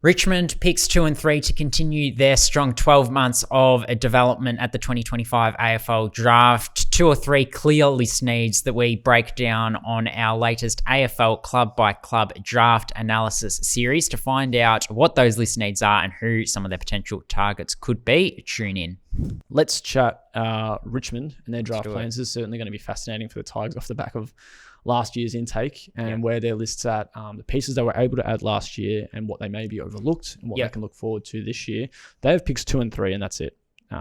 Richmond picks 2 and 3 to continue their strong 12 months of development at the 2025 AFL Draft. 2 or 3 clear list needs that we break down on our latest AFL Club by Club Draft Analysis series. To find out what those list needs are and who some of their potential targets could be, tune in. Let's chat Richmond and their draft plans. This is certainly going to be fascinating for the Tigers off the back of last year's intake and where their list's at, the pieces they were able to add last year and what they may be overlooked and what they can look forward to this year. They have picks 2 and 3 and that's it.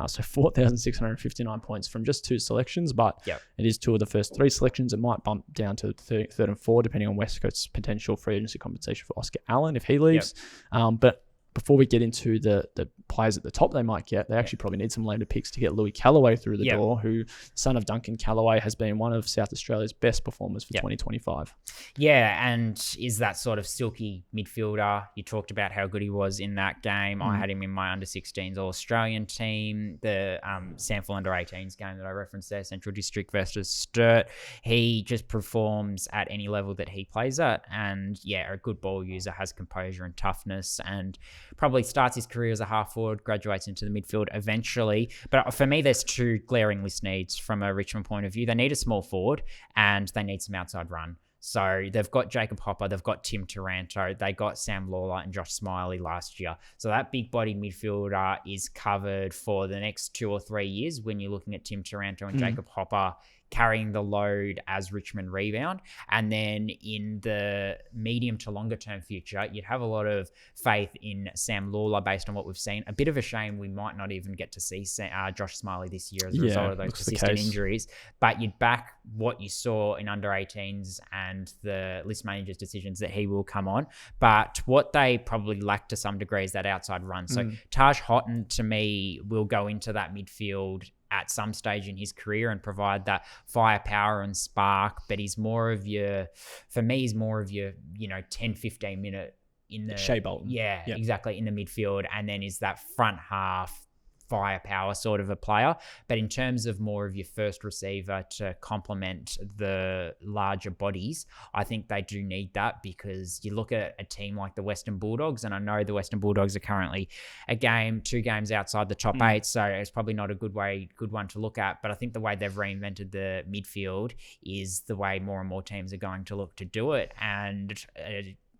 So 4,659 points from just 2 selections, but it is 2 of the first 3 selections. It might bump down to third and 4, depending on West Coast's potential free agency compensation for Oscar Allen if he leaves. But before we get into the players at the top they might get, they actually probably need some later picks to get Louis Callaway through the door, who, son of Duncan Callaway, has been one of South Australia's best performers for 2025. Yeah, and is that sort of silky midfielder. You talked about how good he was in that game. I had him in my under-16s All-Australian team, the Sample under-18s game that I referenced there, Central District versus Sturt. He just performs at any level that he plays at, and a good ball user, has composure and toughness, and probably starts his career as a half forward, graduates into the midfield eventually. But for me, there's 2 glaring list needs from a Richmond point of view. They need a small forward and they need some outside run. So they've got Jacob Hopper, they've got Tim Taranto, they got Sam Lawler and Josh Smiley last year. So that big-bodied midfielder is covered for the next 2 or 3 years when you're looking at Tim Taranto and Jacob Hopper carrying the load as Richmond rebound. And then in the medium to longer term future, you'd have a lot of faith in Sam Lawler based on what we've seen. A bit of a shame we might not even get to see Josh Smiley this year as a result of those persistent injuries. But you'd back what you saw in under 18s and the list manager's decisions that he will come on. But what they probably lack to some degree is that outside run. So Taj Houghton, to me, will go into that midfield at some stage in his career and provide that firepower and spark, but he's more of your 10, 15 minute in the Shea Bolton. Exactly, in the midfield, and then is that front half firepower sort of a player. But in terms of more of your first receiver to complement the larger bodies, I think they do need that, because you look at a team like the Western Bulldogs, and I know the Western Bulldogs are currently 2 games outside the top 8, so it's probably not a good one to look at. But I think the way they've reinvented the midfield is the way more and more teams are going to look to do it. And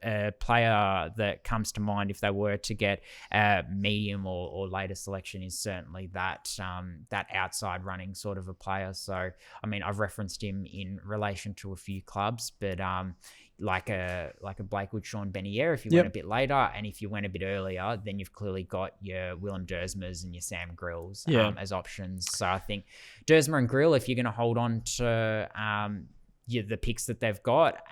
a player that comes to mind if they were to get a medium or later selection is certainly that outside running sort of a player. So, I mean, I've referenced him in relation to a few clubs, but like a Blakewood, Sean Benier, if you went a bit later, and if you went a bit earlier, then you've clearly got your Willem Dersmers and your Sam Grills as options. So I think Dersmer and Grill, if you're going to hold on to the picks that they've got,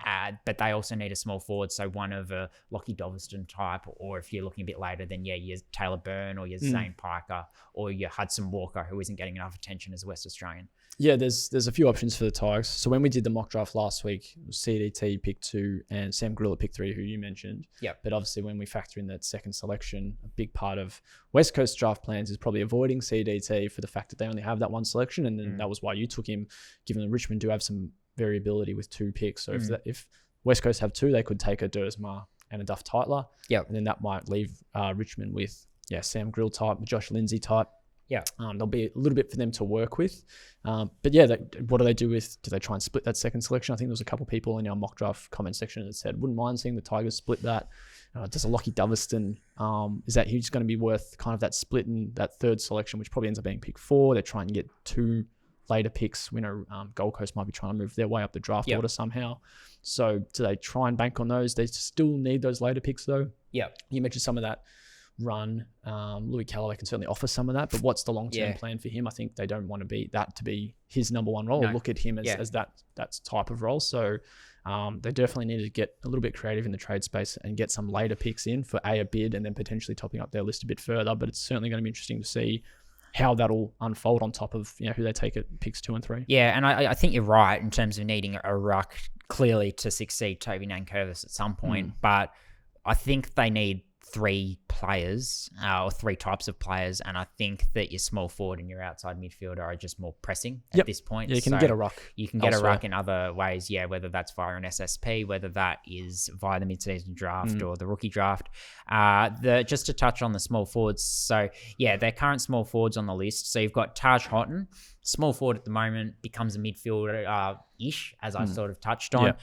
but they also need a small forward, so one of a Lockie Doveston type, or if you're looking a bit later, then your Taylor Byrne or your Zane Piker or your Hudson Walker, who isn't getting enough attention as a West Australian. Yeah, there's a few options for the Tigers. So when we did the mock draft last week, CDT pick 2 and Sam Grill at pick 3, who you mentioned. But obviously when we factor in that second selection, a big part of West Coast draft plans is probably avoiding CDT for the fact that they only have that one selection, and then that was why you took him, given that Richmond do have some variability with 2 picks. So if West Coast have 2, they could take a Dersmer and a Duff Tytler. And then that might leave Richmond with Sam Grill type, Josh Lindsay type. There'll be a little bit for them to work with. But what do they do do they try and split that second selection? I think there was a couple of people in our mock draft comment section that said, wouldn't mind seeing the Tigers split that. Does a Lockie Doveston, is that he's going to be worth kind of that split in that third selection, which probably ends up being pick 4. They're trying to get 2 later picks. We know Gold Coast might be trying to move their way up the draft order somehow. So do they try and bank on those? They still need those later picks though. You mentioned some of that run. Louis Callaway can certainly offer some of that, but what's the long-term plan for him? I think they don't want to be his number one role. Look at him as that type of role. So they definitely need to get a little bit creative in the trade space and get some later picks in for a bid, and then potentially topping up their list a bit further. But it's certainly going to be interesting to see how that'll unfold on top of who they take at picks 2 and 3. Yeah, and I think you're right in terms of needing a ruck clearly to succeed Toby Nankervis at some point, but I think they need three players or three types of players, and I think that your small forward and your outside midfielder are just more pressing at this point. Yeah, you can get a ruck. You can get a ruck in other ways, whether that's via an SSP, whether that is via the mid-season draft or the rookie draft. Just to touch on the small forwards, so their current small forwards on the list. So you've got Taj Houghton, small forward at the moment, becomes a midfielder ish, as I sort of touched on.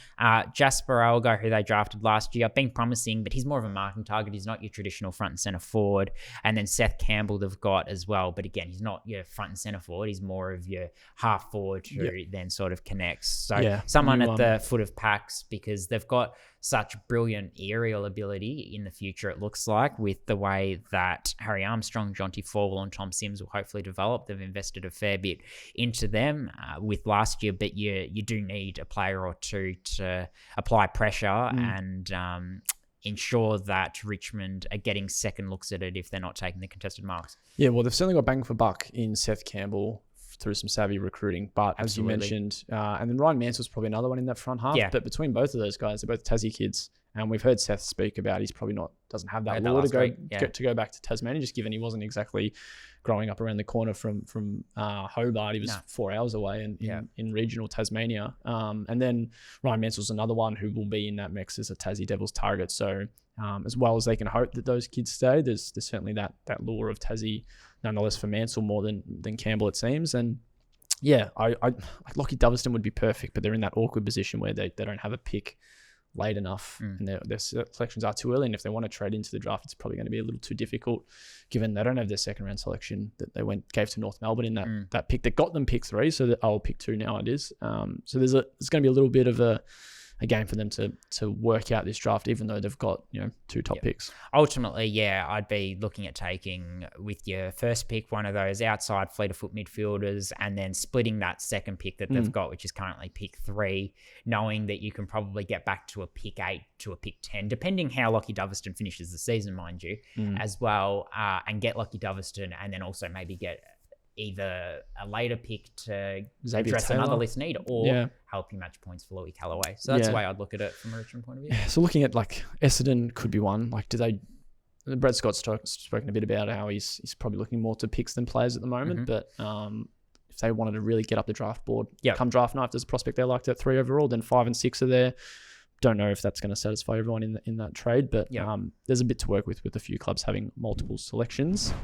Jasper Alga, who they drafted last year, been promising, but he's more of a marking target. He's not your traditional front and center forward. And then Seth Campbell they've got as well, but again, he's not your front and center forward. He's more of your half forward who then sort of connects. So someone at the foot of packs, because they've got such brilliant aerial ability in the future, it looks like, with the way that Harry Armstrong, Jonty Fall and Tom Sims will hopefully develop. They've invested a fair bit into them with last year, but you do need a player or two to apply pressure and ensure that Richmond are getting second looks at it if they're not taking the contested marks. Yeah, well, they've certainly got bang for buck in Seth Campbell through some savvy recruiting, but as you mentioned, and then Ryan Mansell's probably another one in that front half, but between both of those guys, they're both Tassie kids, and we've heard Seth speak about he's probably doesn't have that lure to go back to Tasmania, just given he wasn't exactly growing up around the corner from Hobart. He was 4 hours away in regional Tasmania. And then Ryan Mansell's another one who will be in that mix as a Tassie Devils target. So as well as they can hope that those kids stay, there's certainly that lure of Tassie nonetheless for Mansell more than Campbell, it seems. And I Lockie Doverston would be perfect, but they're in that awkward position where they don't have a pick late enough and their selections are too early, and if they want to trade into the draft, it's probably going to be a little too difficult given they don't have their second round selection that they gave to North Melbourne in that pick that got them pick 3, so that pick 2 now it is. So there's going to be a little bit of a game for them to work out this draft, even though they've got 2 top picks. Ultimately, I'd be looking at taking with your first pick one of those outside fleet of foot midfielders, and then splitting that second pick that they've got, which is currently pick 3, knowing that you can probably get back to a pick 8 to a pick 10, depending how Lockie Doverston finishes the season, mind you, as well, and get Lockie Doverston, and then also maybe get either a later pick to address another list need or help you match points for Louis Callaway. So that's the way I'd look at it from a Richmond point of view. So looking at like Essendon could be one. Like, Brett Scott's spoken a bit about how he's probably looking more to picks than players at the moment, but if they wanted to really get up the draft board, come draft night, if there's a prospect they liked at 3 overall, then 5 and 6 are there. Don't know if that's going to satisfy everyone in that trade, but there's a bit to work with a few clubs having multiple selections.